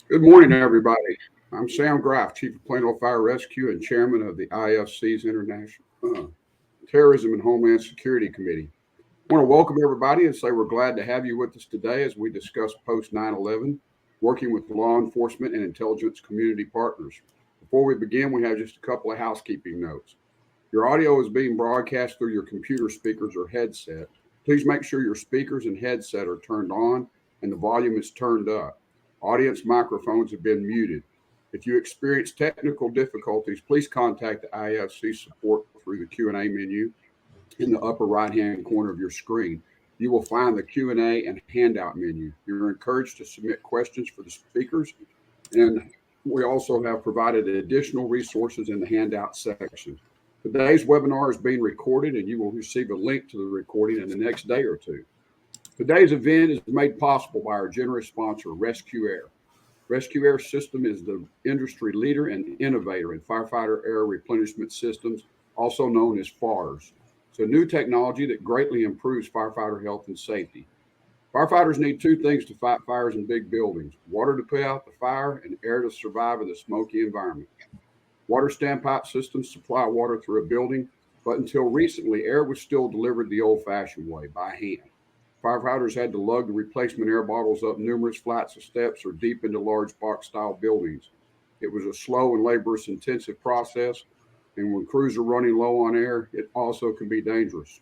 Good morning, everybody. I'm Sam Graff, Chief of Plano Fire Rescue and Chairman of the IFC's International Terrorism and Homeland Security Committee. I want to welcome everybody and say we're glad to have you with us today as we discuss post 9/11, working with law enforcement and intelligence community partners. Before we begin, we have just a couple of housekeeping notes. Your audio is being broadcast through your computer speakers or headset. Please make sure your speakers and headset are turned on and the volume is turned up. Audience microphones have been muted. If you experience technical difficulties, please contact the IFC support through the Q&A menu in the upper right-hand corner of your screen. You will find the Q&A and handout menu. You're encouraged to submit questions for the speakers, and we also have provided additional resources in the handout section. Today's webinar is being recorded, and you will receive a link to the recording in the next day or two. Today's event is made possible by our generous sponsor, Rescue Air. Rescue Air System is the industry leader and innovator in firefighter air replenishment systems, also known as FARS. It's a new technology that greatly improves firefighter health and safety. Firefighters need two things to fight fires in big buildings: water to put out the fire and air to survive in the smoky environment. Water standpipe systems supply water through a building, but until recently, air was still delivered the old fashioned way, by hand. Firefighters had to lug the replacement air bottles up numerous flights of steps or deep into large box style buildings. It was a slow and laborious intensive process, and when crews are running low on air, it also can be dangerous.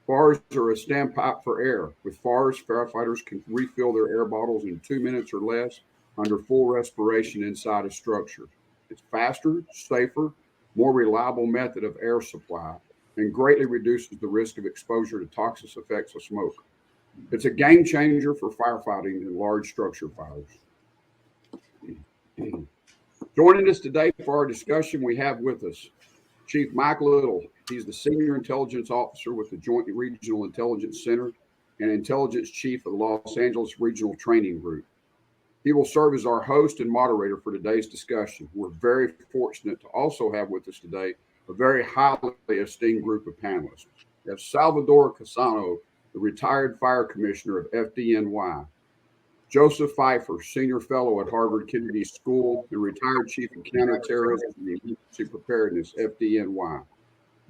FARs are a standpipe for air. With FARs, firefighters can refill their air bottles in 2 minutes or less under full respiration inside a structure. It's faster, safer, more reliable method of air supply, and greatly reduces the risk of exposure to toxic effects of smoke. It's a game changer for firefighting in large structure fires. Joining us today for our discussion, we have with us Chief Mike Little. He's the Senior Intelligence Officer with the Joint Regional Intelligence Center and Intelligence Chief of the Los Angeles Regional Training Group. He will serve as our host and moderator for today's discussion. We're very fortunate to also have with us today a very highly esteemed group of panelists. We have Salvador Cassano, the retired fire commissioner of FDNY; Joseph Pfeiffer, senior fellow at Harvard Kennedy School and retired chief of counterterrorism and emergency preparedness, FDNY;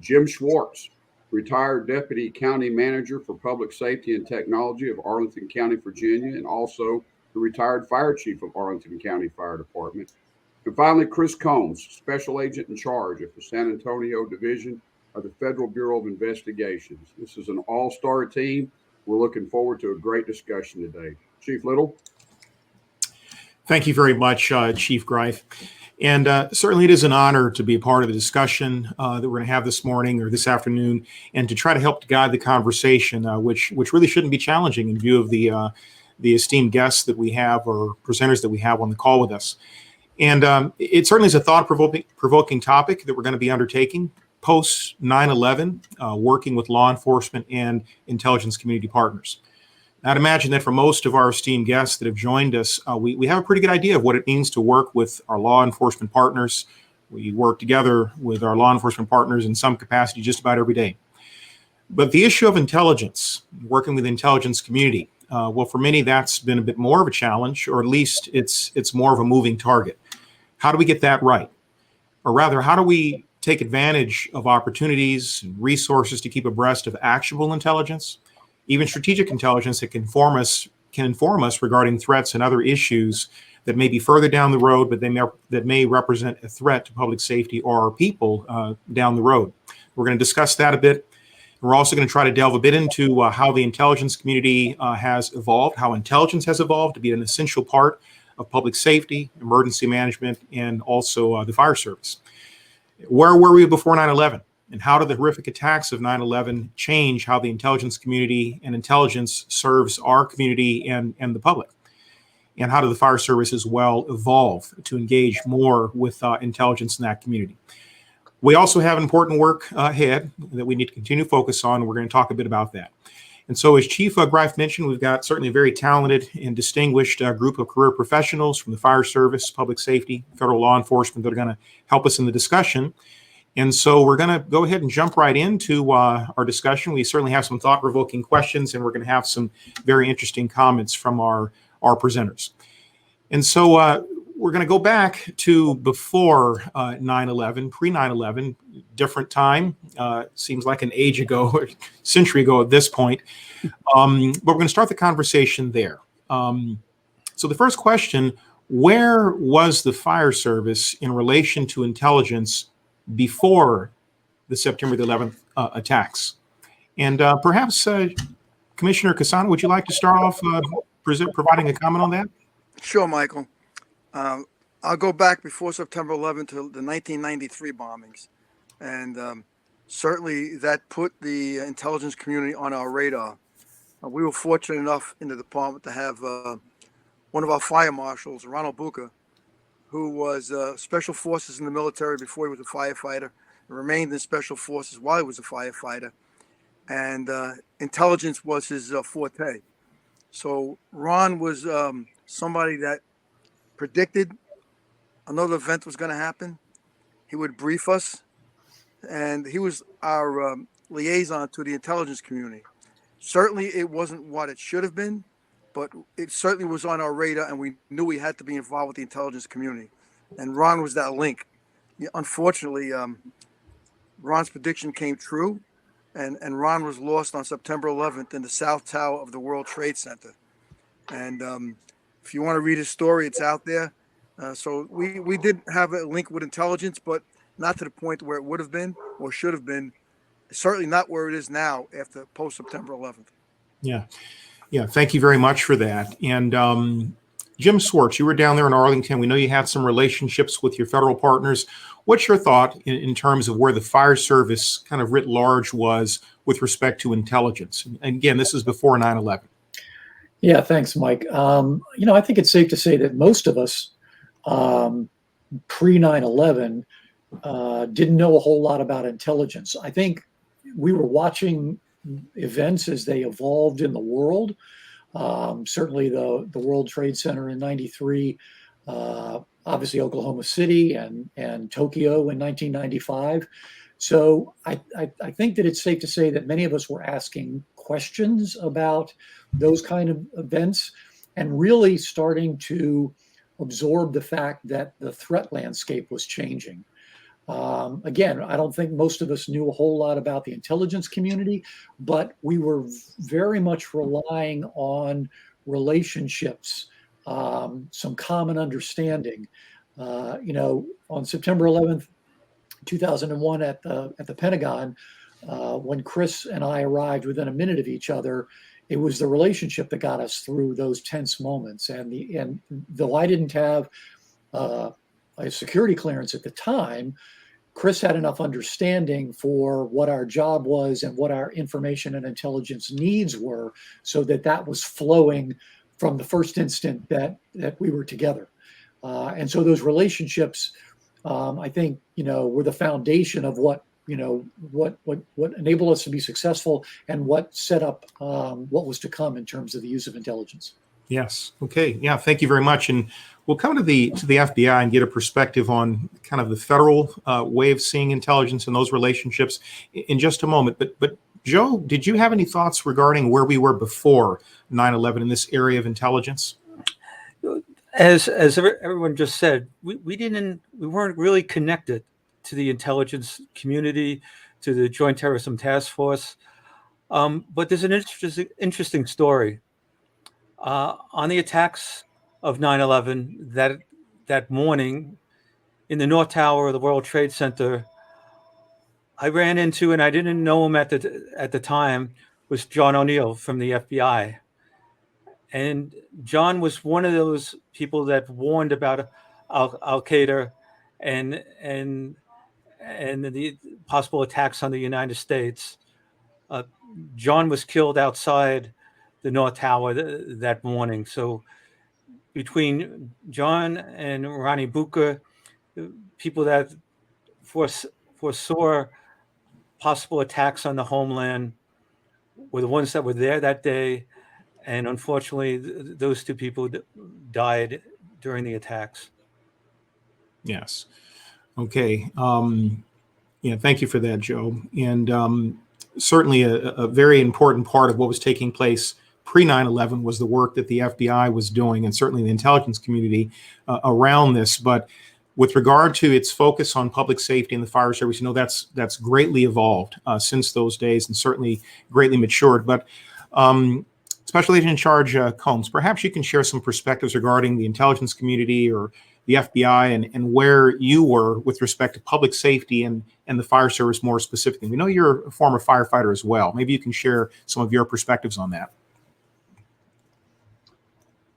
Jim Schwartz, retired deputy county manager for public safety and technology of Arlington County, Virginia, and also the retired fire chief of Arlington County Fire Department; and finally, Chris Combs, special agent in charge of the San Antonio Division of the Federal Bureau of Investigations. This is an all-star team. We're looking forward to a great discussion today. Chief Little. Thank you very much, Chief Greif. And certainly it is an honor to be a part of the discussion that we're going to have this morning or this afternoon, and to try to help to guide the conversation, which really shouldn't be challenging in view of the esteemed guests that we have, or presenters that we have on the call with us. And it certainly is a thought-provoking topic that we're going to be undertaking post 9/11, working with law enforcement and intelligence community partners. I'd imagine that for most of our esteemed guests that have joined us, we have a pretty good idea of what it means to work with our law enforcement partners. We work together with our law enforcement partners in some capacity just about every day. But the issue of intelligence, working with the intelligence community, well, for many, that's been a bit more of a challenge, or at least it's more of a moving target. How do we get that right? Or rather, how do we take advantage of opportunities and resources to keep abreast of actionable intelligence, even strategic intelligence that can inform us regarding threats and other issues that may be further down the road, but that may represent a threat to public safety or our people down the road. We're going to discuss that a bit. We're also going to try to delve a bit into how the intelligence community has evolved, how intelligence has evolved to be an essential part of public safety, emergency management, and also the fire service. Where were we before 9/11? And how did the horrific attacks of 9/11 change how the intelligence community and intelligence serves our community and the public? And how did the fire service as well evolve to engage more with intelligence in that community? We also have important work ahead that we need to continue to focus on. We're going to talk a bit about that. And so, as Chief Greif mentioned, we've got certainly a very talented and distinguished group of career professionals from the fire service, public safety, federal law enforcement that are going to help us in the discussion. And so we're going to go ahead and jump right into our discussion. We certainly have some thought-provoking questions, and we're going to have some very interesting comments from our presenters. And so we're going to go back to before 9/11, pre 9/11, different time. Seems like an age ago, or century ago at this point. But we're going to start the conversation there. So the first question, where was the fire service in relation to intelligence before the September the 11th attacks? And perhaps Commissioner Cassano, would you like to start off providing a comment on that? Sure, Michael. I'll go back before September 11th to the 1993 bombings. And certainly that put the intelligence community on our radar. We were fortunate enough in the department to have one of our fire marshals, Ronald Buca, who was special forces in the military before he was a firefighter, and remained in special forces while he was a firefighter. And intelligence was his forte. So Ron was somebody that predicted another event was going to happen. He would brief us, and he was our liaison to the intelligence community. Certainly it wasn't what it should have been, but it certainly was on our radar, and we knew we had to be involved with the intelligence community. And Ron was that link. Unfortunately, Ron's prediction came true, and Ron was lost on September 11th in the South Tower of the World Trade Center. And if you want to read his story, it's out there. So we did have a link with intelligence, but not to the point where it would have been or should have been. Certainly not where it is now after post-September 11th. Yeah. Yeah. Thank you very much for that. And Jim Swartz, you were down there in Arlington. We know you had some relationships with your federal partners. What's your thought in terms of where the fire service kind of writ large was with respect to intelligence? And again, this is before 9/11. Yeah, thanks, Mike. I think it's safe to say that most of us pre 9/11 didn't know a whole lot about intelligence. I think we were watching events as they evolved in the world. Certainly the World Trade Center in 93, obviously Oklahoma City and Tokyo in 1995. So I think that it's safe to say that many of us were asking questions about those kind of events and really starting to absorb the fact that the threat landscape was changing. Again, I don't think most of us knew a whole lot about the intelligence community, but we were very much relying on relationships, some common understanding. On September 11th, 2001 at the Pentagon, when Chris and I arrived within a minute of each other, it was the relationship that got us through those tense moments. And though I didn't have a security clearance at the time, Chris had enough understanding for what our job was and what our information and intelligence needs were, so that was flowing from the first instant that we were together. And so those relationships, I think, were the foundation of what enabled us to be successful and what set up what was to come in terms of the use of intelligence. Yes. Okay. Yeah. Thank you very much. And we'll come to the FBI and get a perspective on kind of the federal way of seeing intelligence and those relationships in just a moment. But Joe, did you have any thoughts regarding where we were before 9/11 in this area of intelligence? As everyone just said, we weren't really connected to the intelligence community, to the Joint Terrorism Task Force. But there's an interesting story. On the attacks of 9/11, that morning in the North Tower of the World Trade Center, I ran into, and I didn't know him at the time, was John O'Neill from the FBI. And John was one of those people that warned about Al Qaeda and the possible attacks on the United States. John was killed outside the North Tower that morning. So between John and Ronnie Buca, people that foresaw possible attacks on the homeland were the ones that were there that day. And unfortunately, those two people died during the attacks. Yes. Okay. Thank you for that, Joe. And certainly a very important part of what was taking place pre 9/11 was the work that the FBI was doing, and certainly the intelligence community around this. But with regard to its focus on public safety and the fire service, that's greatly evolved since those days, and certainly greatly matured. But Special Agent in Charge Combs, perhaps you can share some perspectives regarding the intelligence community or the FBI and where you were with respect to public safety and the fire service more specifically. We know you're a former firefighter as well. Maybe you can share some of your perspectives on that.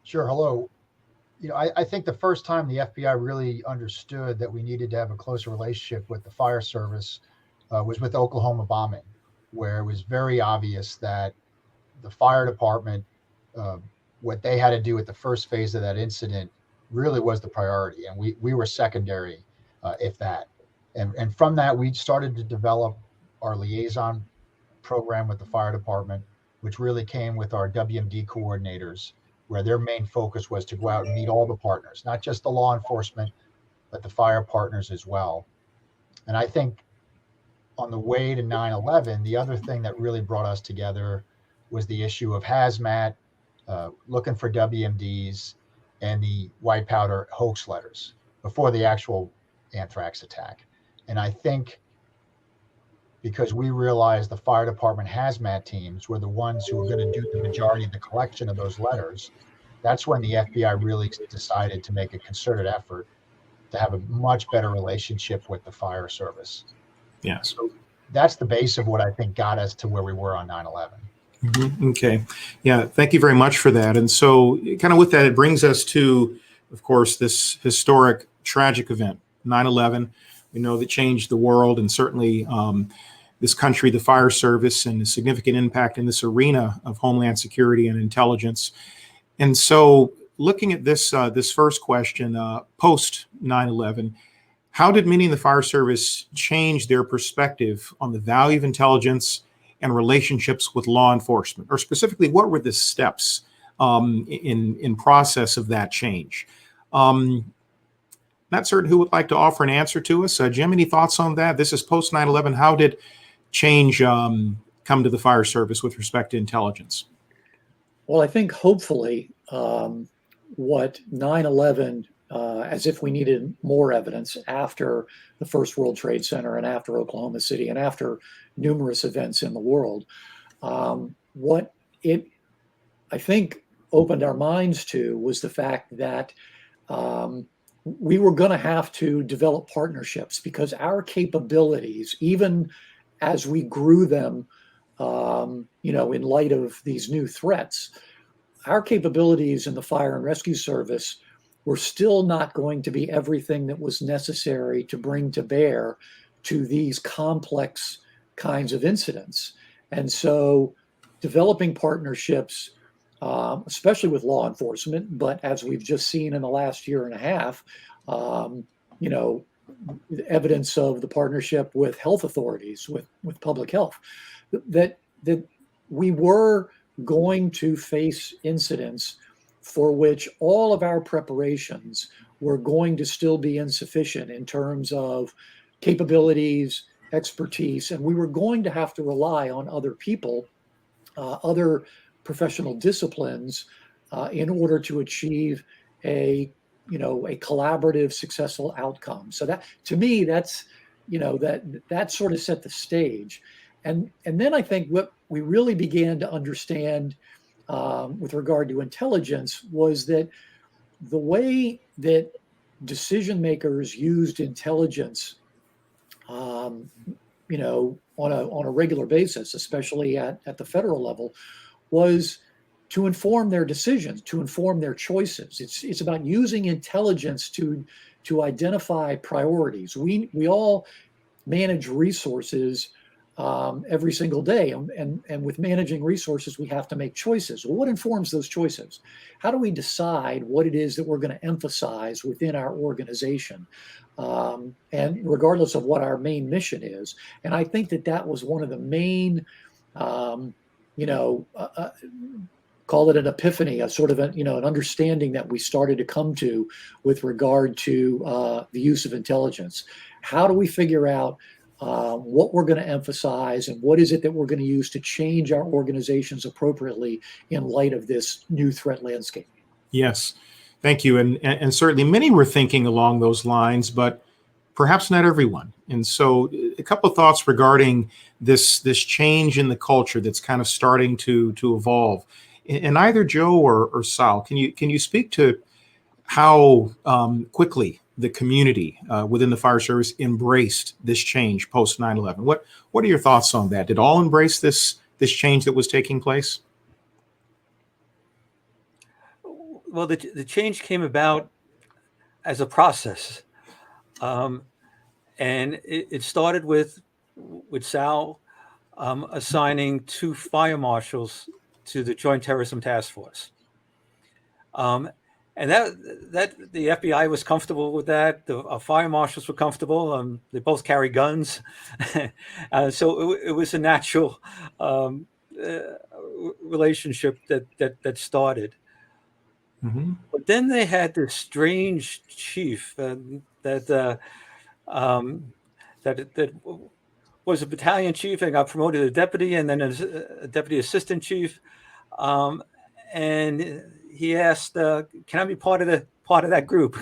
Sure. Hello. I think the first time the FBI really understood that we needed to have a closer relationship with the fire service was with the Oklahoma bombing, where it was very obvious that the fire department, what they had to do at the first phase of that incident really was the priority. And we were secondary, if that. And from that, we started to develop our liaison program with the fire department, which really came with our WMD coordinators, where their main focus was to go out and meet all the partners, not just the law enforcement, but the fire partners as well. And I think on the way to 9/11, the other thing that really brought us together was the issue of hazmat, looking for WMDs, and the white powder hoax letters before the actual anthrax attack. And I think because we realized the fire department hazmat teams were the ones who were going to do the majority of the collection of those letters, that's when the FBI really decided to make a concerted effort to have a much better relationship with the fire service. Yes. So that's the base of what I think got us to where we were on 9/11. Mm-hmm. Okay. Yeah. Thank you very much for that. And so kind of with that, it brings us to, of course, this historic, tragic event, 9/11. We know that changed the world and certainly this country, the fire service, and a significant impact in this arena of homeland security and intelligence. And so looking at this first question, post 9/11, how did many in the fire service change their perspective on the value of intelligence and relationships with law enforcement? Or specifically, what were the steps in process of that change? Not certain who would like to offer an answer to us. Jim, any thoughts on that? This is post 9/11. How did change come to the fire service with respect to intelligence? Well, I think hopefully what 9/11, as if we needed more evidence after the first World Trade Center and after Oklahoma City and after numerous events in the world, what it, I think, opened our minds to was the fact that we were going to have to develop partnerships because our capabilities, even as we grew them, in light of these new threats, our capabilities in the fire and rescue service were still not going to be everything that was necessary to bring to bear to these complex kinds of incidents. And so developing partnerships, especially with law enforcement, but as we've just seen in the last year and a half, evidence of the partnership with health authorities, with public health, that we were going to face incidents for which all of our preparations were going to still be insufficient in terms of capabilities, expertise, and we were going to have to rely on other people, other professional disciplines, in order to achieve a collaborative, successful outcome. So that, to me, that's, that sort of set the stage. And then I think what we really began to understand with regard to intelligence was that the way that decision makers used intelligence, on a regular basis, especially at the federal level, was to inform their decisions, to inform their choices. It's about using intelligence to identify priorities. We all manage resources every single day, and with managing resources, we have to make choices. Well, what informs those choices? How do we decide what it is that we're going to emphasize within our organization, and regardless of what our main mission is? And I think that was one of the main, call it an epiphany, a sort of an understanding that we started to come to with regard to the use of intelligence. How do we figure out what we're going to emphasize, and what is it that we're going to use to change our organizations appropriately in light of this new threat landscape. Yes, thank you. And certainly many were thinking along those lines, but perhaps not everyone. And so a couple of thoughts regarding this change in the culture that's kind of starting to evolve. And either Joe or Sal, can you speak to how quickly the community within the fire service embraced this change post 9/11? What are your thoughts on that? Did all embrace this change that was taking place? Well, the change came about as a process, and it started with Sal assigning 2 fire marshals to the Joint Terrorism Task Force. And that the FBI was comfortable with that. The fire marshals were comfortable. They both carry guns, so it was a natural relationship that started. Mm-hmm. But then they had this strange chief that was a battalion chief and got promoted to deputy, and then a deputy assistant chief, and he asked, "Can I be part of that group?"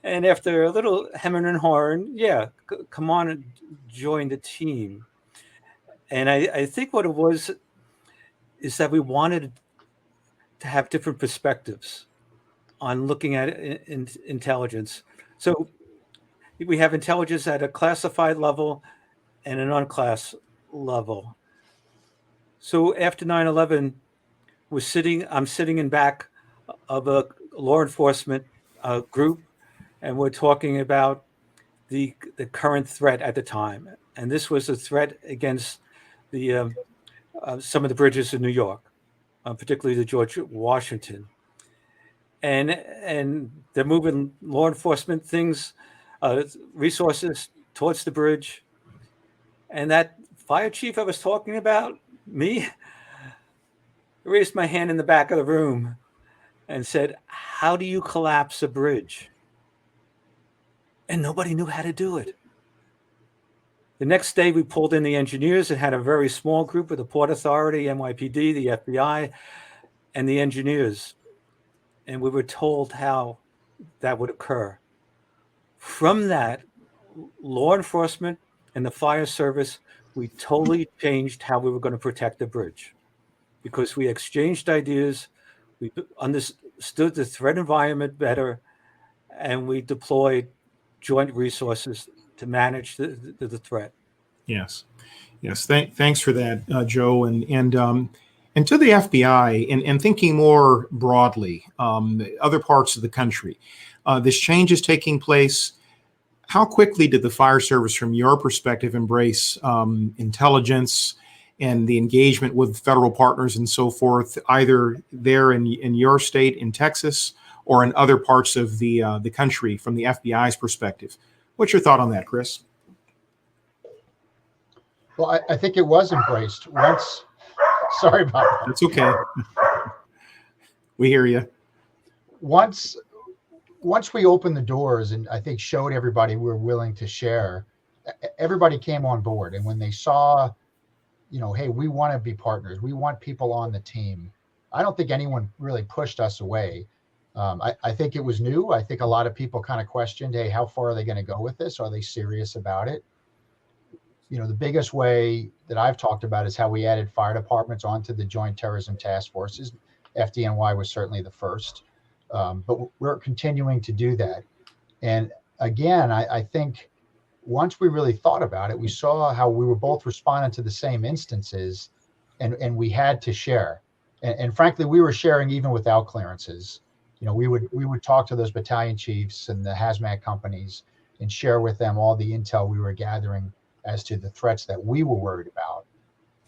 And after a little hemming and hawing, yeah, come on and join the team. And I think what it was is that we wanted to have different perspectives on looking at intelligence. So we have intelligence at a classified level and an unclass level. So after 9/11, I'm sitting in back of a law enforcement group, and we're talking about the current threat at the time. And this was a threat against the some of the bridges in New York, particularly the George Washington. And they're moving law enforcement things, resources towards the bridge. And that fire chief I was talking about, me, raised my hand in the back of the room and said, "How do you collapse a bridge?" And nobody knew how to do it. The next day, we pulled in the engineers and had a very small group with the Port Authority, NYPD, the FBI, and the engineers. And we were told how that would occur. From that, law enforcement and the fire service, we totally changed how we were going to protect the bridge, because we exchanged ideas, we understood the threat environment better, and we deployed joint resources to manage the threat. Yes. Thanks for that, Joe. And to the FBI, and thinking more broadly, other parts of the country, this change is taking place. How quickly did the fire service, from your perspective, embrace intelligence and the engagement with federal partners and so forth, either there in your state, in Texas, or in other parts of the country from the FBI's perspective? What's your thought on that, Chris? Well, I think it was embraced once. Sorry about that. That's okay. We hear you. Once we opened the doors and I think showed everybody we were willing to share, everybody came on board. And when they saw, hey, we want to be partners, we want people on the team, I don't think anyone really pushed us away. I think it was new. I think a lot of people kind of questioned, hey, how far are they going to go with this? Are they serious about it? The biggest way that I've talked about is how we added fire departments onto the Joint Terrorism Task Forces. FDNY was certainly the first, but we're continuing to do that. And again, I think once we really thought about it, we saw how we were both responding to the same instances, and we had to share. And frankly, we were sharing even without clearances. We would talk to those battalion chiefs and the hazmat companies and share with them all the intel we were gathering as to the threats that we were worried about.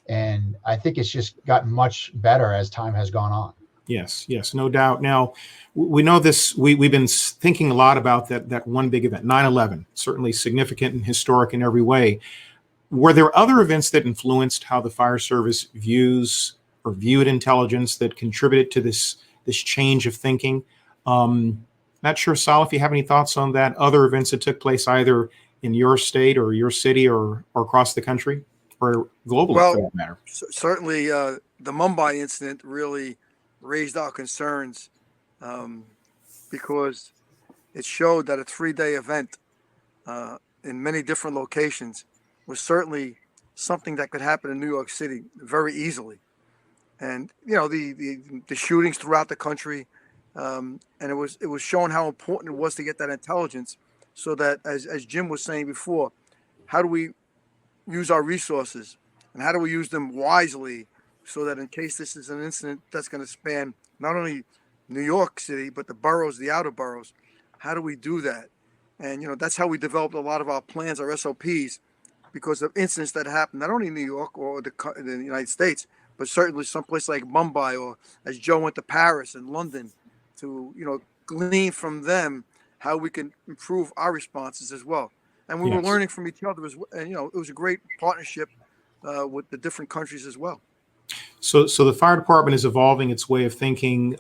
And I think it's just gotten much better as time has gone on. Yes, no doubt. Now, we know this, we've been thinking a lot about that one big event, 9/11, certainly significant and historic in every way. Were there other events that influenced how the fire service viewed intelligence that contributed to this change of thinking? Not sure, Sal, if you have any thoughts on that, other events that took place either in your state or your city or across the country or globally Well, for that matter? Certainly, the Mumbai incident really raised our concerns um, because it showed that a 3-day event in many different locations was certainly something that could happen in New York City very easily. And the shootings throughout the country, and it was shown how important it was to get that intelligence, so that as Jim was saying before, how do we use our resources and how do we use them wisely so that in case this is an incident that's going to span not only New York City but the boroughs, the outer boroughs, how do we do that? And that's how we developed a lot of our plans, our SOPs, because of incidents that happen not only in New York or the United States, but certainly someplace like Mumbai, or as Joe went to Paris and London, to glean from them how we can improve our responses as well. And we were Yes. learning from each other as well. And it was a great partnership with the different countries as well. So the fire department is evolving its way of thinking.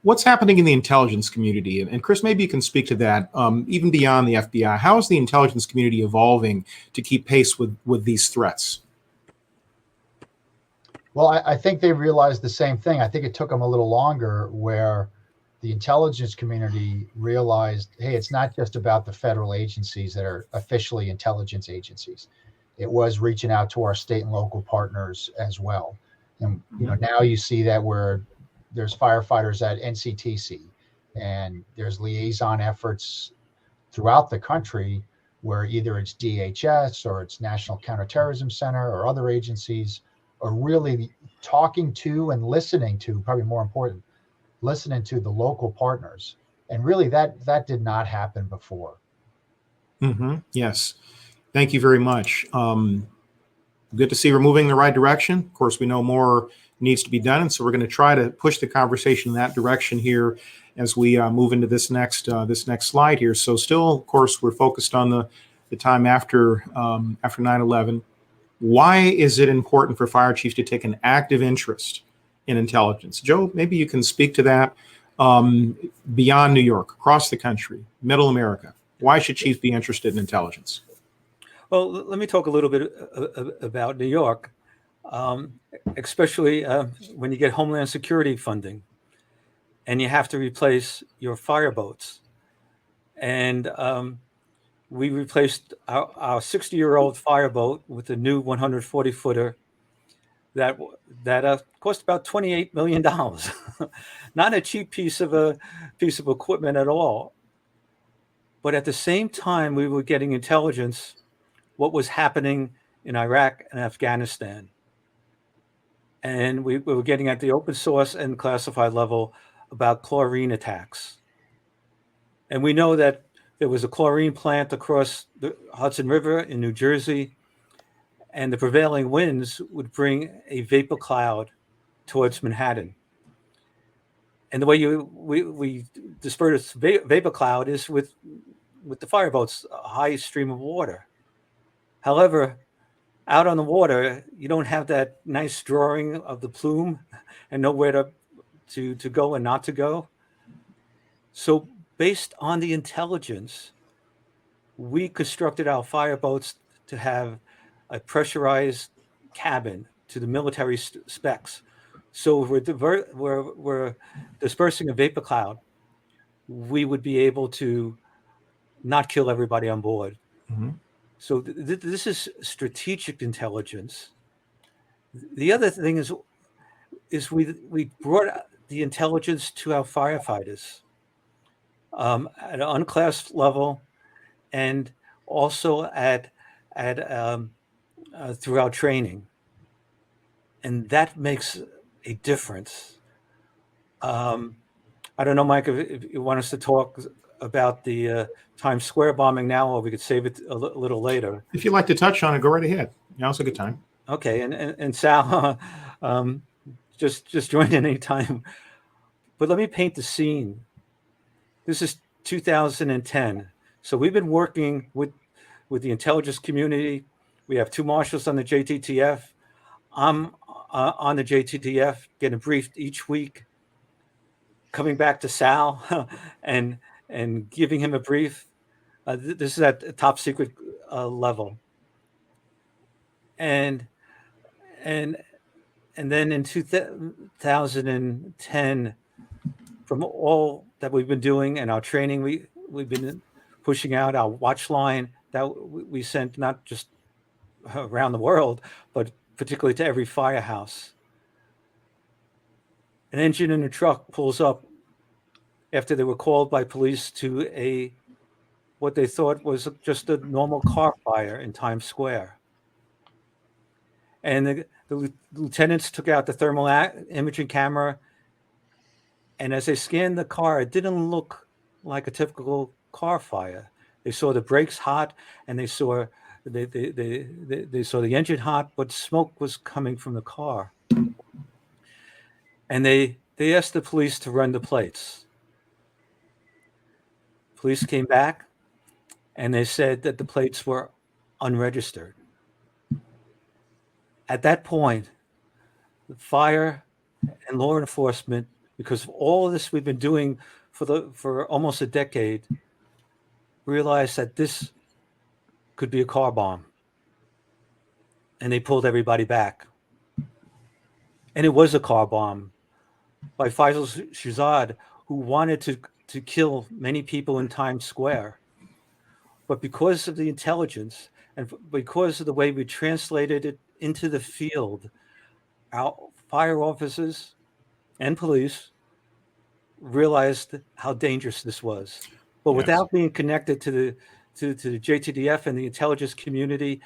What's happening in the intelligence community? And Chris, maybe you can speak to that. Even beyond the FBI, how is the intelligence community evolving to keep pace with these threats? Well, I think they realized the same thing. I think it took them a little longer, where the intelligence community realized, hey, it's not just about the federal agencies that are officially intelligence agencies. It was reaching out to our state and local partners as well. And now you see that where there's firefighters at NCTC, and there's liaison efforts throughout the country where either it's DHS or it's National Counterterrorism Center or other agencies are really talking to and listening to, probably more important, listening to the local partners. And really that did not happen before. Mm-hmm. Yes. Thank you very much. Good to see we're moving in the right direction. Of course, we know more needs to be done, and so we're going to try to push the conversation in that direction here as we move into this next slide here. So still, of course, we're focused on the time after 9/11. Why is it important for fire chiefs to take an active interest in intelligence? Joe, maybe you can speak to that. Beyond New York, across the country, Middle America, why should chiefs be interested in intelligence? Well, let me talk a little bit about New York, especially when you get Homeland Security funding and you have to replace your fireboats. And we replaced our 60-year-old fireboat with a new 140-footer that cost about $28 million. Not a cheap piece of equipment at all. But at the same time, we were getting intelligence what was happening in Iraq and Afghanistan. And we were getting at the open source and classified level about chlorine attacks. And we know that there was a chlorine plant across the Hudson River in New Jersey, and the prevailing winds would bring a vapor cloud towards Manhattan. And the way we disperse vapor cloud is with the fireboats, a high stream of water. However, out on the water, you don't have that nice drawing of the plume and know where to go and not to go. So based on the intelligence, we constructed our fireboats to have a pressurized cabin to the military specs. So if we're dispersing a vapor cloud, we would be able to not kill everybody on board. Mm-hmm. So this is strategic intelligence. The other thing is we brought the intelligence to our firefighters at an unclassed level, and also at through our training, and that makes a difference. I don't know, Mike, if you want us to talk about the Times Square bombing now, or we could save it a little later. If you'd like to touch on it, go right ahead. Now's a good time. Okay, and Sal, just join in anytime. But let me paint the scene. This is 2010. So we've been working with the intelligence community. We have 2 marshals on the JTTF. I'm on the JTTF, getting briefed each week, coming back to Sal and giving him a brief. This is at the top secret level. And then in 2010, from all that we've been doing and our training, we've been pushing out our watch line that we sent not just around the world, but particularly to every firehouse. An engine in a truck pulls up after they were called by police to what they thought was just a normal car fire in Times Square. And the lieutenants took out the thermal imaging camera, and as they scanned the car, it didn't look like a typical car fire. They saw the brakes hot, and they saw the engine hot, but smoke was coming from the car. And they asked the police to run the plates. Police came back, and they said that the plates were unregistered. At that point, the fire and law enforcement, because of all of this we've been doing for almost a decade, realized that this could be a car bomb. And they pulled everybody back. And it was a car bomb by Faisal Shahzad, who wanted to kill many people in Times Square. But because of the intelligence and because of the way we translated it into the field, our fire officers and police realized how dangerous this was. But without being connected to the JTDF and the intelligence community,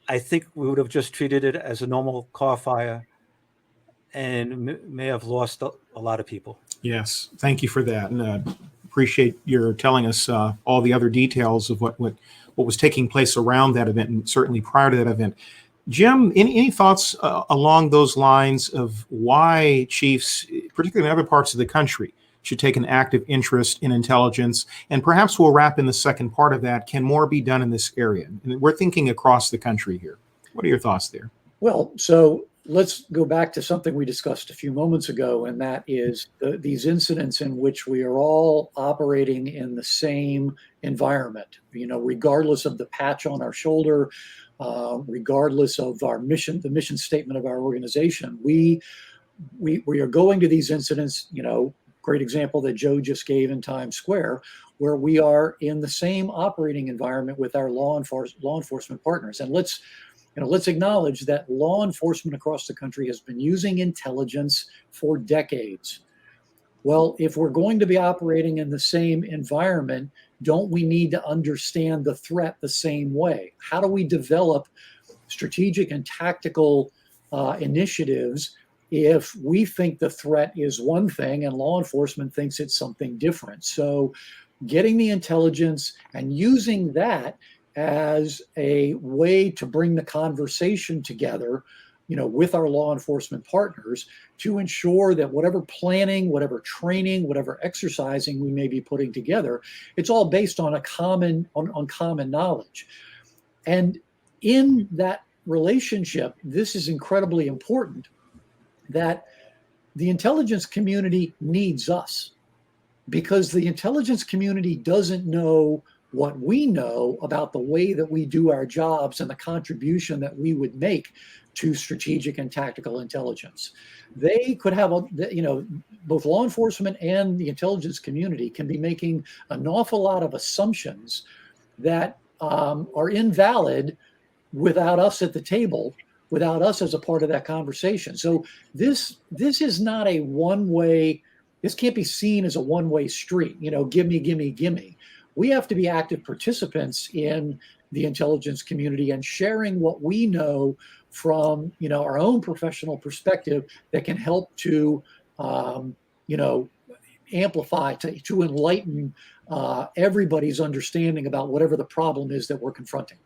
I think we would have just treated it as a normal car fire and may have lost a lot of people. Yes, thank you for that, and appreciate your telling us all the other details of what was taking place around that event, and certainly prior to that event. Jim, any thoughts along those lines of why chiefs, particularly in other parts of the country, should take an active interest in intelligence? And perhaps we'll wrap in the second part of that. Can more be done in this area? And we're thinking across the country here. What are your thoughts there? Well, so let's go back to something we discussed a few moments ago, and that is these incidents in which we are all operating in the same environment, regardless of the patch on our shoulder, regardless of our mission, the mission statement of our organization. We are going to these incidents, great example that Joe just gave in Times Square, where we are in the same operating environment with our law enforcement partners. And let's acknowledge that law enforcement across the country has been using intelligence for decades. Well, if we're going to be operating in the same environment, don't we need to understand the threat the same way? How do we develop strategic and tactical initiatives if we think the threat is one thing and law enforcement thinks it's something different? So getting the intelligence and using that as a way to bring the conversation together, with our law enforcement partners to ensure that whatever planning, whatever training, whatever exercising we may be putting together, it's all based on common knowledge. And in that relationship, this is incredibly important, that the intelligence community needs us, because the intelligence community doesn't know what we know about the way that we do our jobs and the contribution that we would make to strategic and tactical intelligence. They could have, both law enforcement and the intelligence community can be making an awful lot of assumptions that are invalid without us at the table, without us as a part of that conversation. So this is not a one-way, this can't be seen as a one-way street, gimme, gimme, gimme. We have to be active participants in the intelligence community and sharing what we know from, our own professional perspective that can help to, amplify, to enlighten everybody's understanding about whatever the problem is that we're confronting.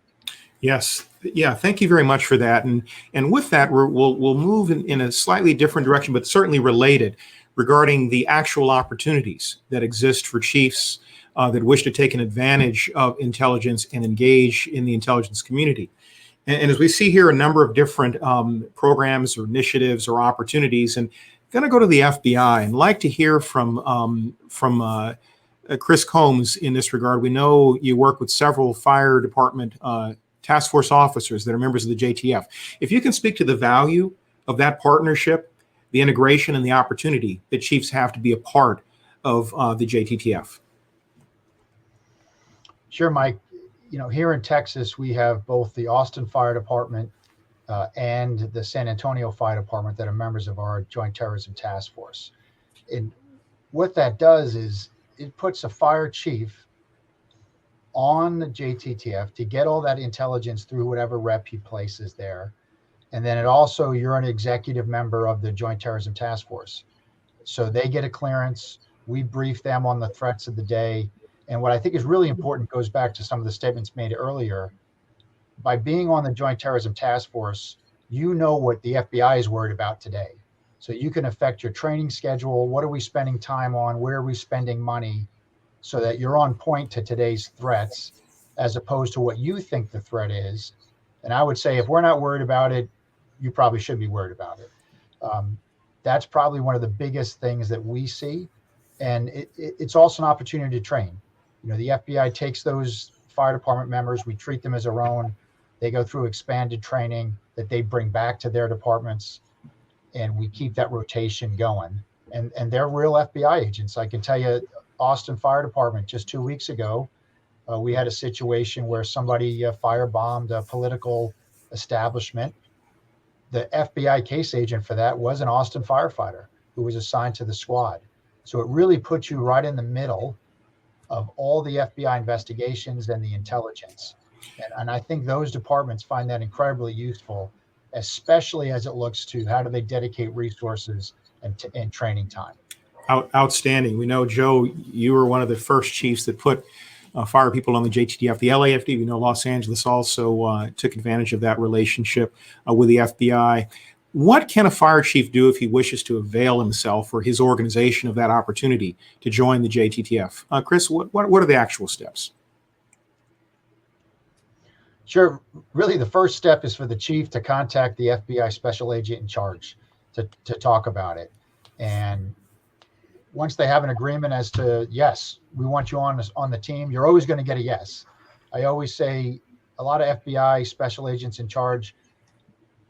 Yes. Yeah. Thank you very much for that. And with that, we'll move in a slightly different direction, but certainly related, regarding the actual opportunities that exist for chiefs that wish to take an advantage of intelligence and engage in the intelligence community. And as we see here, a number of different programs or initiatives or opportunities, and I'm going to go to the FBI and like to hear from Chris Combs in this regard. We know you work with several fire department task force officers that are members of the JTF. If you can speak to the value of that partnership, the integration, and the opportunity that chiefs have to be a part of the JTTF. Sure, Mike. Here in Texas, we have both the Austin Fire Department and the San Antonio Fire Department that are members of our Joint Terrorism Task Force. And what that does is it puts a fire chief on the JTTF to get all that intelligence through whatever rep he places there. And then you're an executive member of the Joint Terrorism Task Force. So they get a clearance. We brief them on the threats of the day. And what I think is really important goes back to some of the statements made earlier. By being on the Joint Terrorism Task Force, you know what the FBI is worried about today. So you can affect your training schedule. What are we spending time on? Where are we spending money? So that you're on point to today's threats as opposed to what you think the threat is. And I would say if we're not worried about it, you probably should be worried about it. That's probably one of the biggest things that we see. And it's also an opportunity to train. The FBI takes those fire department members, we treat them as our own. They go through expanded training that they bring back to their departments, and we keep that rotation going. And they're real FBI agents. I can tell you, Austin Fire Department, just 2 weeks ago, we had a situation where somebody firebombed a political establishment. The FBI case agent for that was an Austin firefighter who was assigned to the squad. So it really puts you right in the middle of all the FBI investigations and the intelligence. And I think those departments find that incredibly useful, especially as it looks to how do they dedicate resources and training time. Outstanding. We know, Joe, you were one of the first chiefs that put fire people on the JTTF. The LAFD, we know Los Angeles also took advantage of that relationship with the FBI. What can a fire chief do if he wishes to avail himself or his organization of that opportunity to join the JTTF? Chris, what are the actual steps? Sure. Really, the first step is for the chief to contact the FBI special agent in charge to talk about it. And once they have an agreement as to, yes, we want you on the team, you're always going to get a yes. I always say a lot of FBI special agents in charge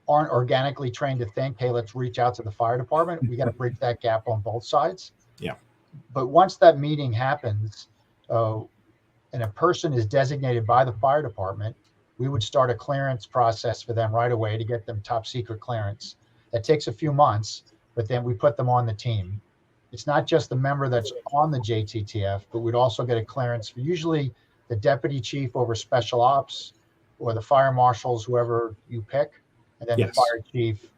aren't organically trained to think, hey, let's reach out to the fire department. We got to bridge that gap on both sides. Yeah. But once that meeting happens, and a person is designated by the fire department, we would start a clearance process for them right away to get them top secret clearance. That takes a few months, but then we put them on the team. It's not just the member that's on the JTTF, but we'd also get a clearance for usually the deputy chief over special ops or the fire marshals, whoever you pick. And then Yes. the fire chief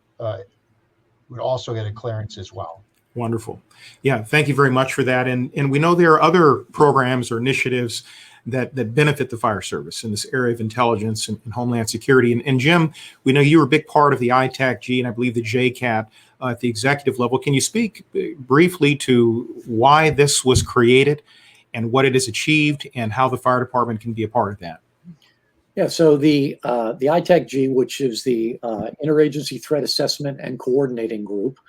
would also get a clearance as well. Wonderful. Yeah, thank you very much for that. And we know there are other programs or initiatives that benefit the fire service in this area of intelligence and homeland security. And Jim, we know you were a big part of the ITAC-G and I believe the JCAT at the executive level. Can you speak briefly to why this was created and what it has achieved and how the fire department can be a part of that? Yeah, so the ITAC-G, which is the Interagency Threat Assessment and Coordinating Group,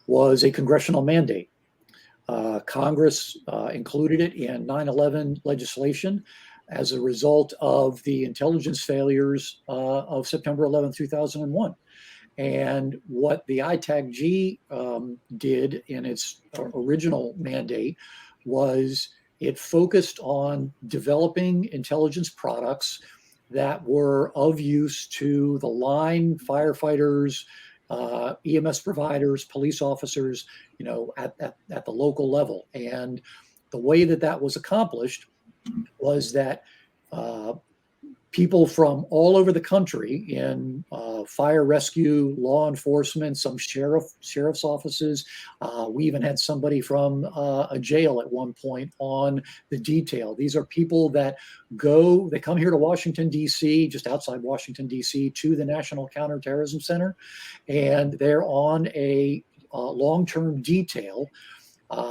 was a congressional mandate. Congress included it in 9/11 legislation as a result of the intelligence failures of September 11, 2001. And what the ITAC-G did in its original mandate was it focused on developing intelligence products that were of use to the line firefighters, EMS providers, police officers, at the local level. And the way that was accomplished was that people from all over the country in fire rescue, law enforcement, some sheriff's offices. We even had somebody from a jail at one point on the detail. These are people that they come here to Washington, D.C., just outside Washington, D.C., to the National Counterterrorism Center, and they're on a long-term detail.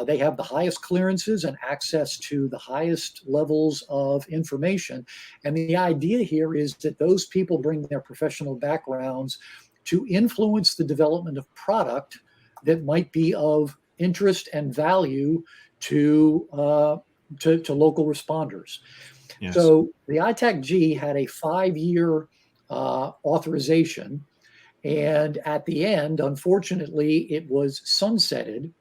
They have the highest clearances and access to the highest levels of information. And the idea here is that those people bring their professional backgrounds to influence the development of product that might be of interest and value to to local responders. Yes. So the ITAC-G had a 5-year authorization, and at the end, unfortunately, it was sunsetted,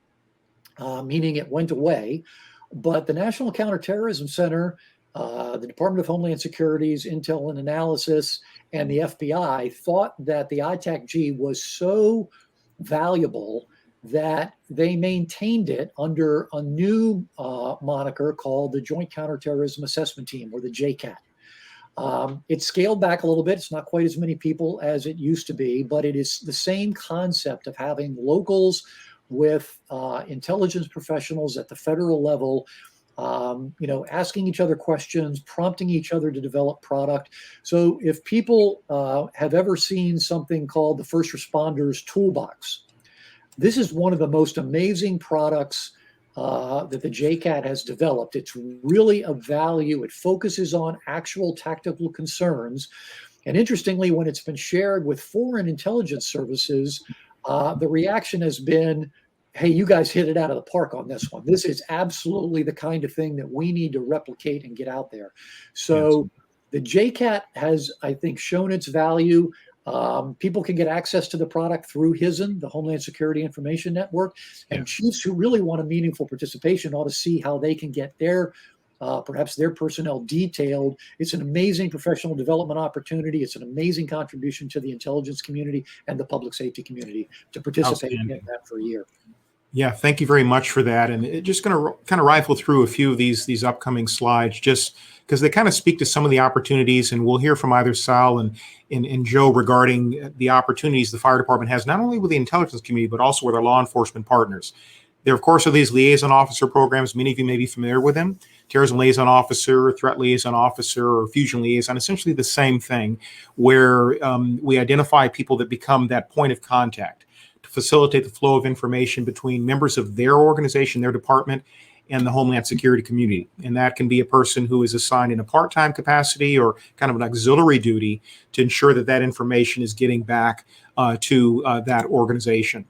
meaning it went away. But the National Counterterrorism Center, the Department of Homeland Security's Intel and Analysis, and the FBI thought that the ITAC-G was so valuable that they maintained it under a new moniker called the Joint Counterterrorism Assessment Team, or the JCAT. It's scaled back a little bit. It's not quite as many people as it used to be, but it is the same concept of having locals with intelligence professionals at the federal level, asking each other questions, prompting each other to develop product. So if people have ever seen something called the First Responders Toolbox, this is one of the most amazing products that the JCAT has developed. It's really of value. It focuses on actual tactical concerns. And interestingly, when it's been shared with foreign intelligence services, the reaction has been, hey, you guys hit it out of the park on this one. This is absolutely the kind of thing that we need to replicate and get out there. So the JCAT has, I think, shown its value. People can get access to the product through HISN, the Homeland Security Information Network, and chiefs who really want a meaningful participation ought to see how they can get their perhaps their personnel detailed. It's an amazing professional development opportunity. It's an amazing contribution to the intelligence community and the public safety community to participate in that for a year. Yeah, thank you very much for that. And it just going to kind of rifle through a few of these upcoming slides, just because they kind of speak to some of the opportunities, and we'll hear from either Sal and Joe regarding the opportunities the fire department has, not only with the intelligence community, but also with our law enforcement partners. There, of course, are these liaison officer programs. Many of you may be familiar with them. Terrorism liaison officer, threat liaison officer, or fusion liaison, essentially the same thing, where we identify people that become that point of contact to facilitate the flow of information between members of their organization, their department, and the Homeland Security community. And that can be a person who is assigned in a part-time capacity or kind of an auxiliary duty to ensure that that information is getting back to that organization.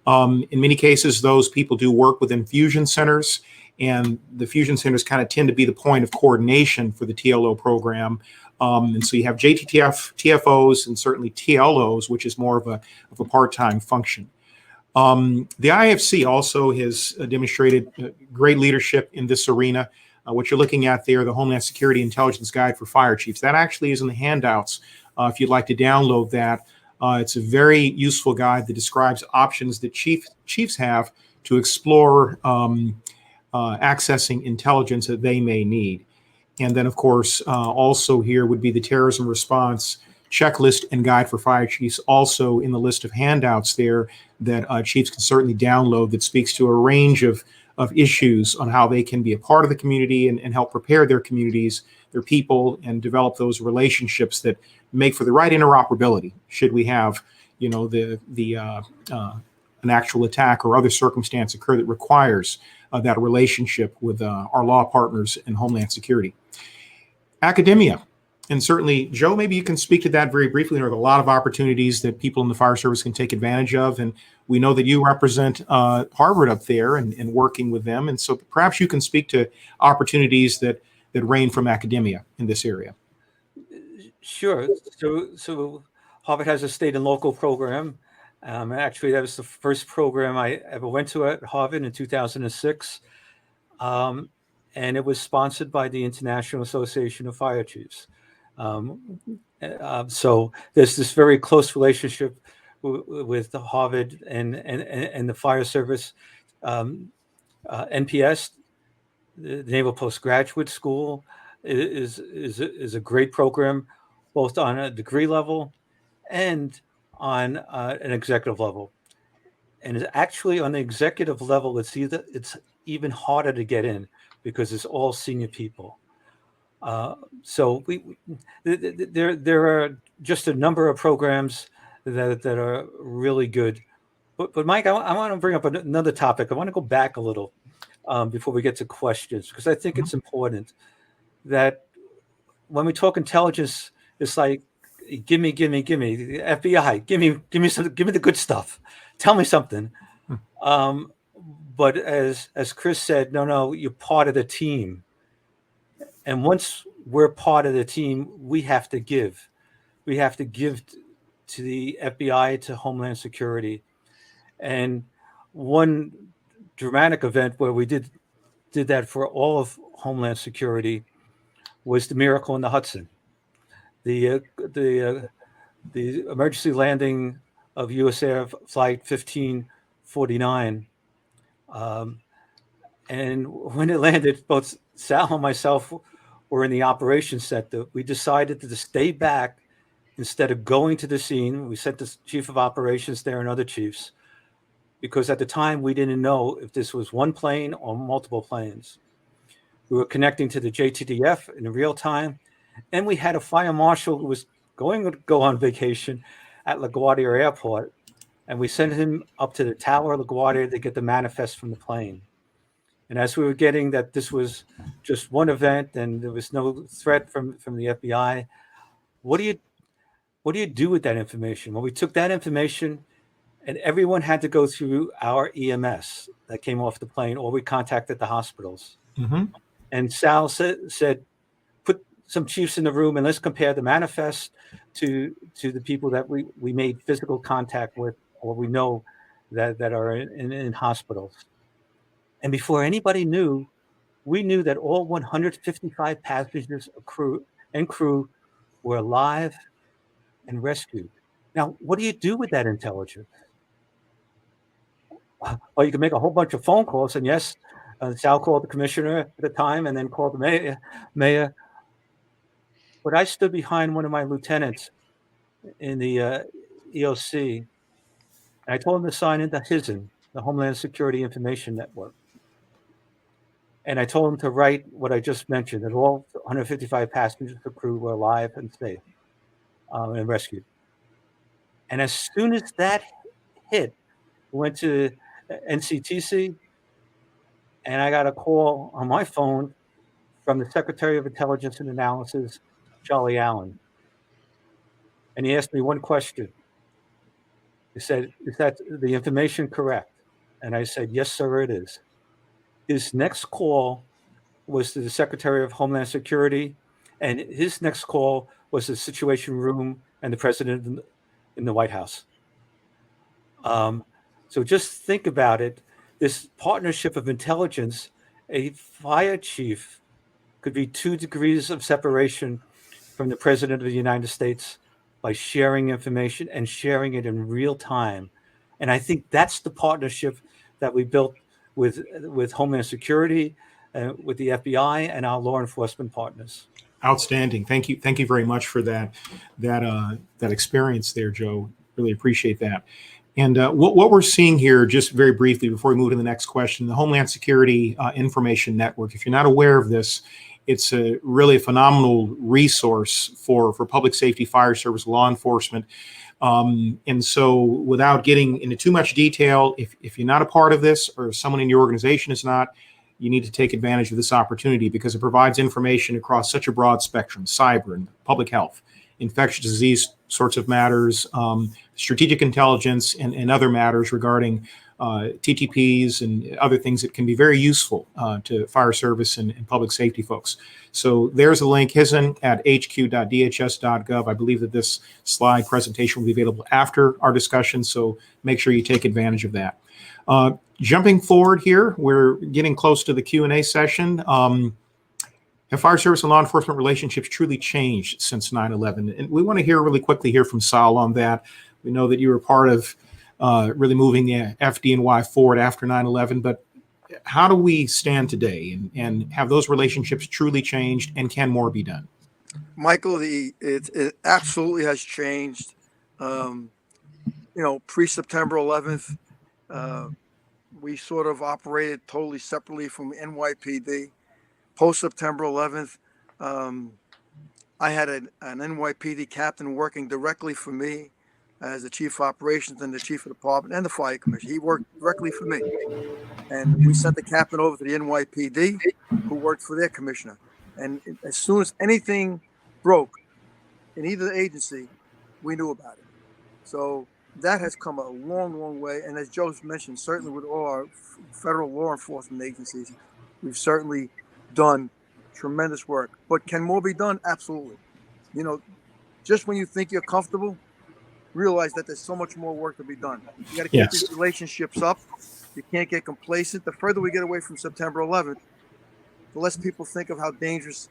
In many cases, those people do work within fusion centers, and the fusion centers kind of tend to be the point of coordination for the TLO program. And so you have JTTF, TFOs, and certainly TLOs, which is more of a part-time function. The IFC also has demonstrated great leadership in this arena. What you're looking at there, the Homeland Security Intelligence Guide for Fire Chiefs, that actually is in the handouts. If you'd like to download that, it's a very useful guide that describes options that chiefs have to explore accessing intelligence that they may need. And then, of course, also here would be the terrorism response checklist and guide for fire chiefs, also in the list of handouts there that chiefs can certainly download, that speaks to a range of issues on how they can be a part of the community and help prepare their communities, their people, and develop those relationships that make for the right interoperability should we have, an actual attack or other circumstance occur that requires that relationship with our law partners in Homeland Security. Academia. And certainly, Joe, maybe you can speak to that very briefly. There are a lot of opportunities that people in the fire service can take advantage of. And we know that you represent Harvard up there and working with them. And so perhaps you can speak to opportunities that reign from academia in this area. Sure. So Harvard has a state and local program. Actually, that was the first program I ever went to at Harvard in 2006. And it was sponsored by the International Association of Fire Chiefs. So there's this very close relationship with the Harvard and the fire service. NPS, the Naval Postgraduate School, is a great program, both on a degree level and on an executive level. And it's actually on the executive level, it's even harder to get in because it's all senior people. So there are just a number of programs that are really good. But Mike, I want to bring up another topic. I want to go back a little before we get to questions, because I think it's important that when we talk intelligence, it's like, give me, the FBI, give me the good stuff. Tell me something. but as Chris said, no, you're part of the team. And once we're part of the team, we have to give. We have to give to the FBI, to Homeland Security. And one dramatic event where we did that for all of Homeland Security was the Miracle in the Hudson, the emergency landing of U.S. Air Flight 1549. And when it landed, both Sal and myself were in the operations center. We decided to stay back instead of going to the scene. We sent the chief of operations there and other chiefs, because at the time we didn't know if this was one plane or multiple planes. We were connecting to the JTDF in real time, and we had a fire marshal who was going to go on vacation at LaGuardia Airport, and we sent him up to the tower of LaGuardia to get the manifest from the plane. And as we were getting that this was just one event and there was no threat from the FBI, what do you do with that information? Well, we took that information, and everyone had to go through our EMS that came off the plane, or we contacted the hospitals. Mm-hmm. And Sal said, put some chiefs in the room and let's compare the manifest to the people that we made physical contact with, or we know that are in hospitals. And before anybody knew, we knew that all 155 passengers and crew were alive and rescued. Now, what do you do with that intelligence? Well, you can make a whole bunch of phone calls, and yes, Sal called the commissioner at the time and then called the mayor. But I stood behind one of my lieutenants in the EOC, and I told him to sign into HISN, the Homeland Security Information Network. And I told him to write what I just mentioned, that all 155 passengers and crew were alive and safe and rescued. And as soon as that hit, we went to NCTC, and I got a call on my phone from the Secretary of Intelligence and Analysis, Charlie Allen. And he asked me one question. He said, "Is that the information correct?" And I said, "Yes, sir, it is." His next call was to the Secretary of Homeland Security, and his next call was the Situation Room and the President in the White House. So just think about it. This partnership of intelligence, a fire chief could be 2 degrees of separation from the President of the United States by sharing information and sharing it in real time. And I think that's the partnership that we built with Homeland Security, with the FBI, and our law enforcement partners. Outstanding. Thank you very much for that experience there, Joe. Really appreciate that. And what we're seeing here, just very briefly before we move to the next question, the Homeland Security Information Network. If you're not aware of this, it's really a phenomenal resource for public safety, fire service, law enforcement. And so without getting into too much detail, if you're not a part of this, or someone in your organization is not, you need to take advantage of this opportunity, because it provides information across such a broad spectrum: cyber and public health, infectious disease sorts of matters, strategic intelligence, and other matters regarding TTPs and other things that can be very useful to fire service and public safety folks. So there's a link, HISN at hq.dhs.gov. I believe that this slide presentation will be available after our discussion, so make sure you take advantage of that. Jumping forward here, we're getting close to the Q&A session. Have fire service and law enforcement relationships truly changed since 9/11? And we want to hear really quickly here from Sal on that. We know that you were part of really moving the FDNY forward after 9/11, but how do we stand today, and have those relationships truly changed, and can more be done? Michael, it absolutely has changed. Pre-September 11th, we sort of operated totally separately from NYPD. Post-September 11th, I had an NYPD captain working directly for me as the chief of operations and the chief of department and the fire commissioner. He worked directly for me. And we sent the captain over to the NYPD, who worked for their commissioner. And as soon as anything broke in either agency, we knew about it. So that has come a long, long way. And as Joe's mentioned, certainly with all our federal law enforcement agencies, we've certainly done tremendous work. But can more be done? Absolutely. You know, just when you think you're comfortable, realize that there's so much more work to be done. You got to keep Yes. these relationships up. You can't get complacent. The further we get away from September 11th, the less people think of how dangerous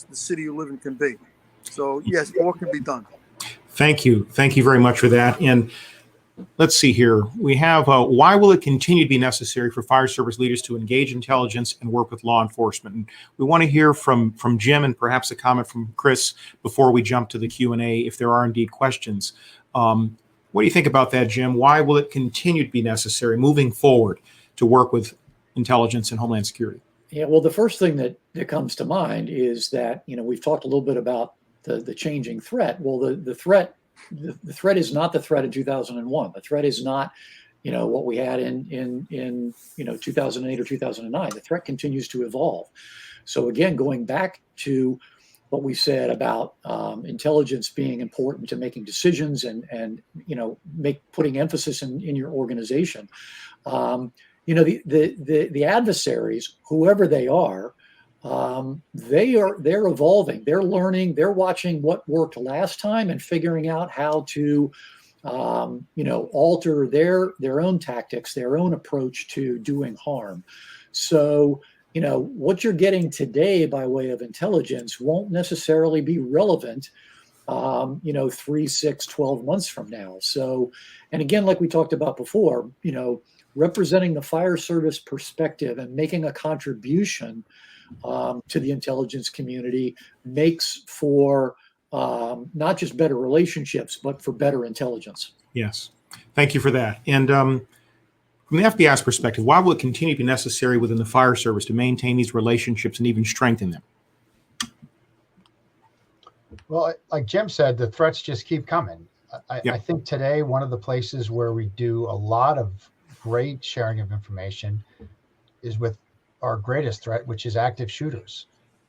the city you live in can be. So yes, more can be done. Thank you. Thank you very much for that. And let's see here. We have why will it continue to be necessary for fire service leaders to engage intelligence and work with law enforcement? And we want to hear from Jim and perhaps a comment from Chris before we jump to the Q&A if there are indeed questions. What do you think about that, Jim? Why will it continue to be necessary moving forward to work with intelligence and Homeland Security? Yeah, well, the first thing that comes to mind is that, we've talked a little bit about the changing threat. Well, the threat is not the threat in 2001. The threat is not, what we had in 2008 or 2009. The threat continues to evolve. So again, going back to what we said about intelligence being important to making decisions and putting emphasis in your organization. The adversaries, whoever they are, they're evolving, they're learning, they're watching what worked last time and figuring out how to alter their own tactics, their own approach to doing harm. So what you're getting today by way of intelligence won't necessarily be relevant 3, 6, 12 months from now. So, and again, like we talked about before, representing the fire service perspective and making a contribution to the intelligence community makes for not just better relationships, but for better intelligence. Yes. Thank you for that. And from the FBI's perspective, why will it continue to be necessary within the fire service to maintain these relationships and even strengthen them? Well, like Jim said, the threats just keep coming. I think today, one of the places where we do a lot of great sharing of information is with our greatest threat, which is active shooters.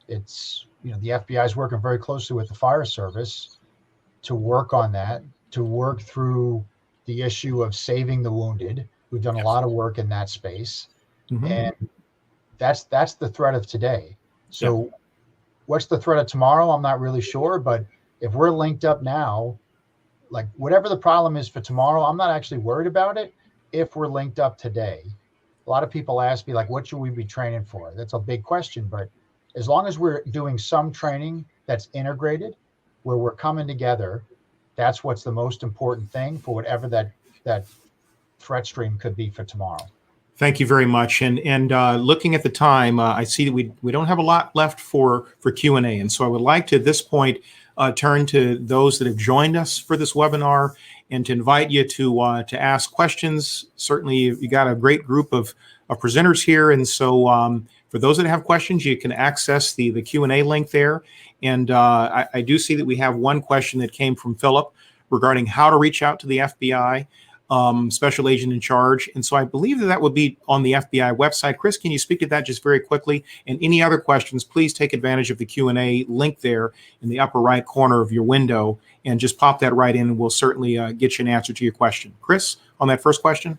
It's, the FBI is working very closely with the fire service to work on that, to work through the issue of saving the wounded. We've done a lot of work in that space. Mm-hmm. And that's the threat of today. So what's the threat of tomorrow? I'm not really sure, but if we're linked up now, like whatever the problem is for tomorrow, I'm not actually worried about it if we're linked up today. A lot of people ask me, like, what should we be training for? That's a big question, but as long as we're doing some training that's integrated, where we're coming together, that's what's the most important thing for whatever that threat stream could be for tomorrow. Thank you very much. And looking at the time, I see that we don't have a lot left for Q&A. And so I would like to, at this point, turn to those that have joined us for this webinar and to invite you to ask questions. Certainly, you got a great group of presenters here. And so for those that have questions, you can access the Q&A link there. And I do see that we have one question that came from Philip regarding how to reach out to the FBI. Special agent in charge. And so I believe that would be on the FBI website. Chris, can you speak to that just very quickly? And any other questions, please take advantage of the Q&A link there in the upper right corner of your window and just pop that right in and we'll certainly get you an answer to your question. Chris, on that first question?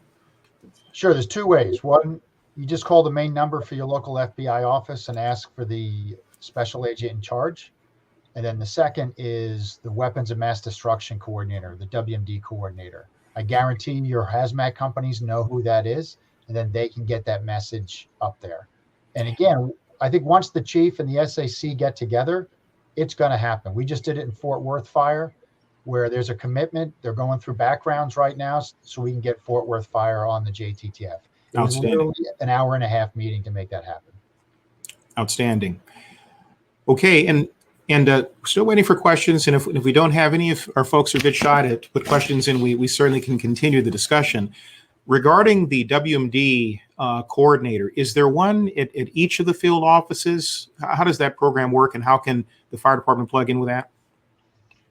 Sure, there's two ways. One, you just call the main number for your local FBI office and ask for the special agent in charge. And then the second is the Weapons of Mass Destruction Coordinator, the WMD coordinator. I guarantee your hazmat companies know who that is, and then they can get that message up there. And again, I think once the chief and the SAC get together, it's going to happen. We just did it in Fort Worth Fire, where there's a commitment. They're going through backgrounds right now, so we can get Fort Worth Fire on the JTTF. It was literally an hour-and-a-half meeting to make that happen. Outstanding. Okay, and still waiting for questions. And if we don't have any, if our folks are a bit shy to put questions in, we certainly can continue the discussion. Regarding the WMD coordinator, is there one at each of the field offices? How does that program work and how can the fire department plug in with that?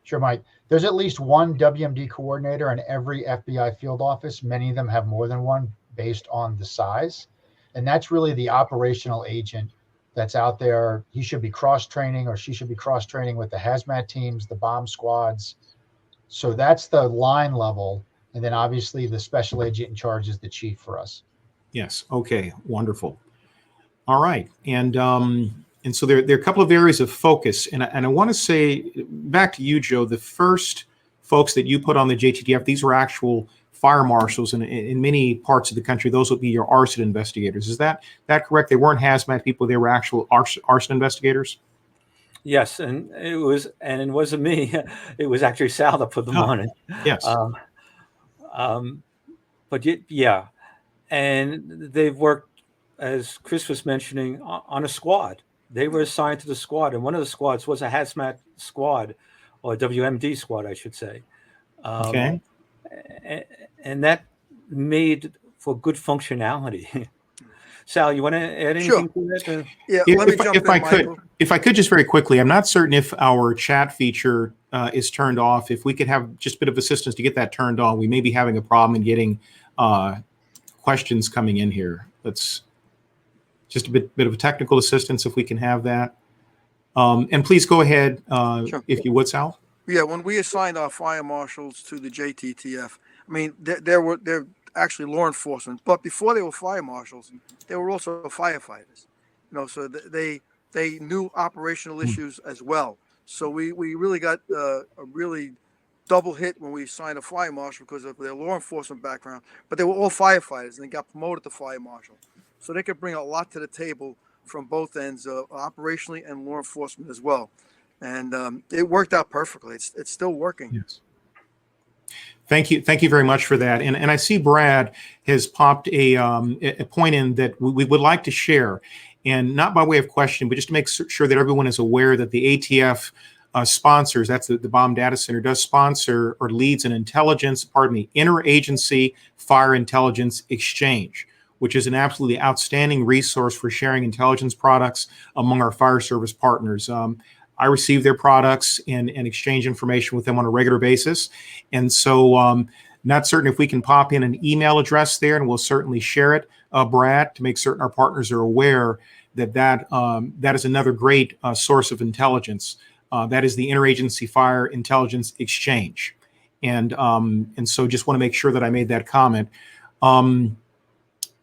Sure, Mike. There's at least one WMD coordinator in every FBI field office. Many of them have more than one based on the size. And that's really the operational agent that's out there. He should be cross-training or she should be cross-training with the hazmat teams, the bomb squads. So that's the line level. And then obviously the special agent in charge is the chief for us. Yes. Okay. Wonderful. All right. And so there are a couple of areas of focus, and I want to say back to you, Joe. The first folks that you put on the JTTF, these were actual fire marshals, and in many parts of the country, those would be your arson investigators. Is that correct? They weren't hazmat people; they were actual arson investigators. Yes, and it wasn't me. It was actually Sal that put them on it. Yes. But yeah, and they've worked, as Chris was mentioning, on a squad. They were assigned to the squad, and one of the squads was a hazmat squad, or WMD squad, I should say. Okay. And that made for good functionality. Sal, you want to add anything Sure. to that? Yeah, let me jump in, Michael. If I could just very quickly, I'm not certain if our chat feature is turned off. If we could have just a bit of assistance to get that turned on, we may be having a problem in getting questions coming in here. Let's just a bit of a technical assistance if we can have that. And please go ahead, Sure. if you would, Sal. Yeah, when we assigned our fire marshals to the JTTF, I mean, they're actually law enforcement, but before they were fire marshals, they were also firefighters. So they knew operational issues as well. So we really got a really double hit when we signed a fire marshal because of their law enforcement background. But they were all firefighters, and they got promoted to fire marshal, so they could bring a lot to the table from both ends, operationally and law enforcement as well. And it worked out perfectly. It's still working. Yes. Thank you very much for that. And I see Brad has popped a point in that we would like to share, and not by way of question, but just to make sure that everyone is aware that the ATF sponsors, that's the Bomb Data Center, does sponsor or leads an interagency fire intelligence exchange, which is an absolutely outstanding resource for sharing intelligence products among our fire service partners. I receive their products and exchange information with them on a regular basis. And so not certain if we can pop in an email address there, and we'll certainly share it, Brad, to make certain our partners are aware that is another great source of intelligence. That is the Interagency Fire Intelligence Exchange. And so just want to make sure that I made that comment.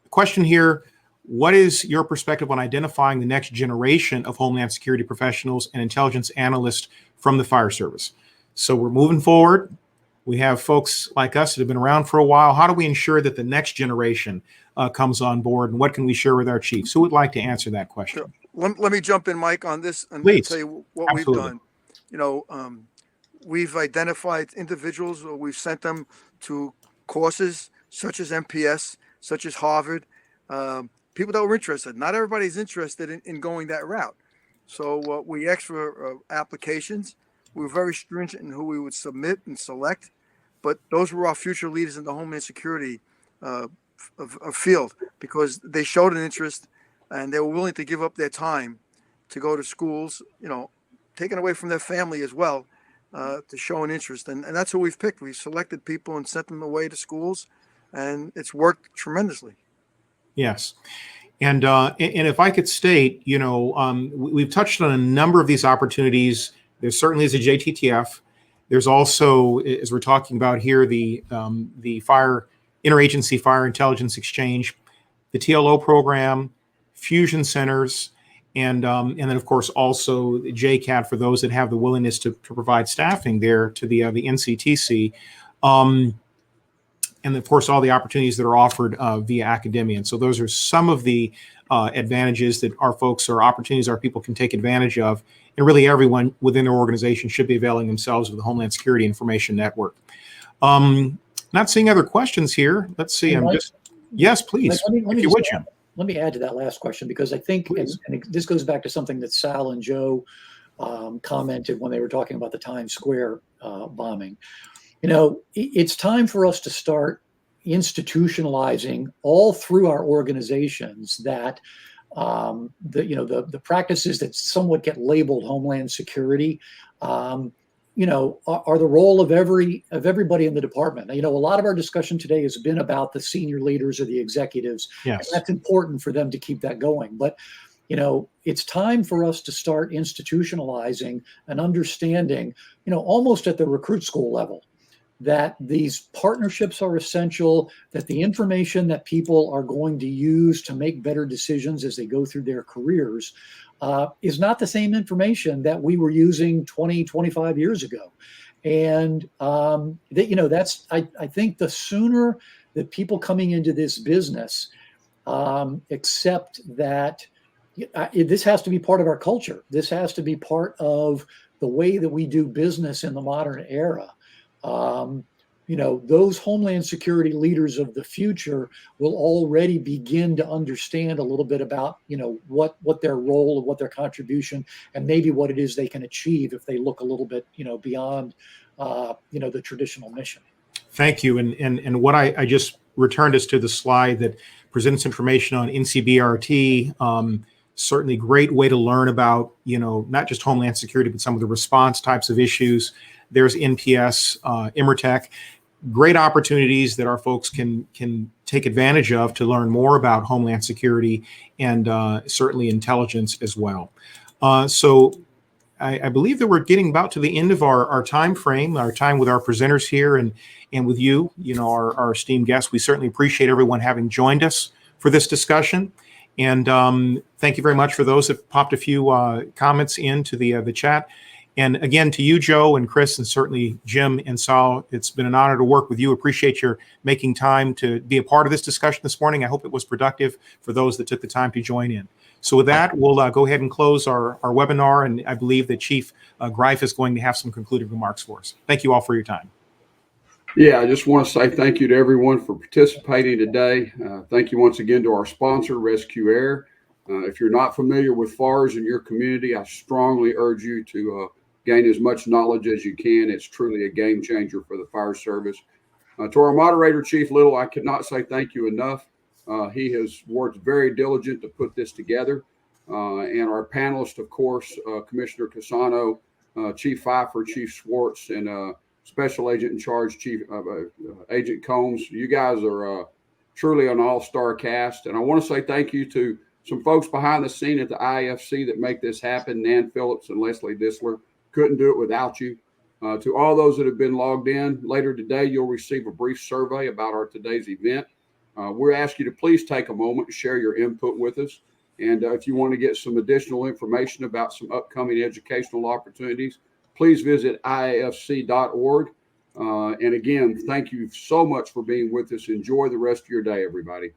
Question here. What is your perspective on identifying the next generation of Homeland Security professionals and intelligence analysts from the fire service? So we're moving forward. We have folks like us that have been around for a while. How do we ensure that the next generation comes on board, and what can we share with our chiefs? Who would like to answer that question? Sure. Let me jump in, Mike, on this and Please. tell you what Absolutely. we've done. We've identified individuals, or we've sent them to courses such as MPS, such as Harvard, people that were interested. Not everybody's interested in going that route. So we asked for applications. We were very stringent in who we would submit and select, but those were our future leaders in the Homeland Security field, because they showed an interest and they were willing to give up their time to go to schools, taken away from their family as well, to show an interest. And that's who we've picked. We've selected people and sent them away to schools, and it's worked tremendously. Yes. And if I could state, we've touched on a number of these opportunities. There certainly is a JTTF. There's also, as we're talking about here, the Interagency Fire Intelligence Exchange, the TLO program, fusion centers, and then of course also the JCAT for those that have the willingness to provide staffing there to the NCTC. And of course, all the opportunities that are offered via academia. And so those are some of the advantages that our folks, or opportunities our people can take advantage of. And really everyone within their organization should be availing themselves of the Homeland Security Information Network. Not seeing other questions here. Let's see. Yes, please. Let me add to that last question, because I think, and this goes back to something that Sal and Joe commented when they were talking about the Times Square bombing. It's time for us to start institutionalizing all through our organizations that the practices that somewhat get labeled Homeland Security, are the role of everybody in the department. A lot of our discussion today has been about the senior leaders or the executives. Yes. And that's important for them to keep that going. But it's time for us to start institutionalizing and understanding, almost at the recruit school level, that these partnerships are essential, that the information that people are going to use to make better decisions as they go through their careers is not the same information that we were using 20, 25 years ago. And I think the sooner that people coming into this business accept that this has to be part of our culture. This has to be part of the way that we do business in the modern era. Those Homeland Security leaders of the future will already begin to understand a little bit about, what their role and what their contribution and maybe what it is they can achieve if they look a little bit, beyond, the traditional mission. Thank you. And what I just returned us to the slide that presents information on NCBRT. Certainly great way to learn about, not just Homeland Security, but some of the response types of issues. There's NPS, Immertech, great opportunities that our folks can take advantage of to learn more about Homeland Security and certainly intelligence as well. So I believe that we're getting about to the end of our time frame, our time with our presenters here and with you, our esteemed guests. We certainly appreciate everyone having joined us for this discussion. And thank you very much for those that popped a few comments into the chat. And again, to you, Joe and Chris, and certainly Jim and Sal, it's been an honor to work with you. Appreciate your making time to be a part of this discussion this morning. I hope it was productive for those that took the time to join in. So with that, we'll go ahead and close our webinar. And I believe that Chief Greif is going to have some concluding remarks for us. Thank you all for your time. Yeah, I just want to say thank you to everyone for participating today. Thank you once again to our sponsor, Rescue Air. If you're not familiar with FARS in your community, I strongly urge you to gain as much knowledge as you can. It's truly a game changer for the fire service. To our moderator, Chief Little, I could not say thank you enough. He has worked very diligent to put this together. And our panelists, of course, Commissioner Cassano, Chief Pfeiffer, Chief Schwartz, and Special Agent in Charge, Chief Agent Combs. You guys are truly an all-star cast. And I want to say thank you to some folks behind the scene at the IFC that make this happen, Nan Phillips and Leslie Disler. Couldn't do it without you. To all those that have been logged in, later today, you'll receive a brief survey about our today's event. We ask you to please take a moment to share your input with us. And if you want to get some additional information about some upcoming educational opportunities, please visit iafc.org. And again, thank you so much for being with us. Enjoy the rest of your day, everybody.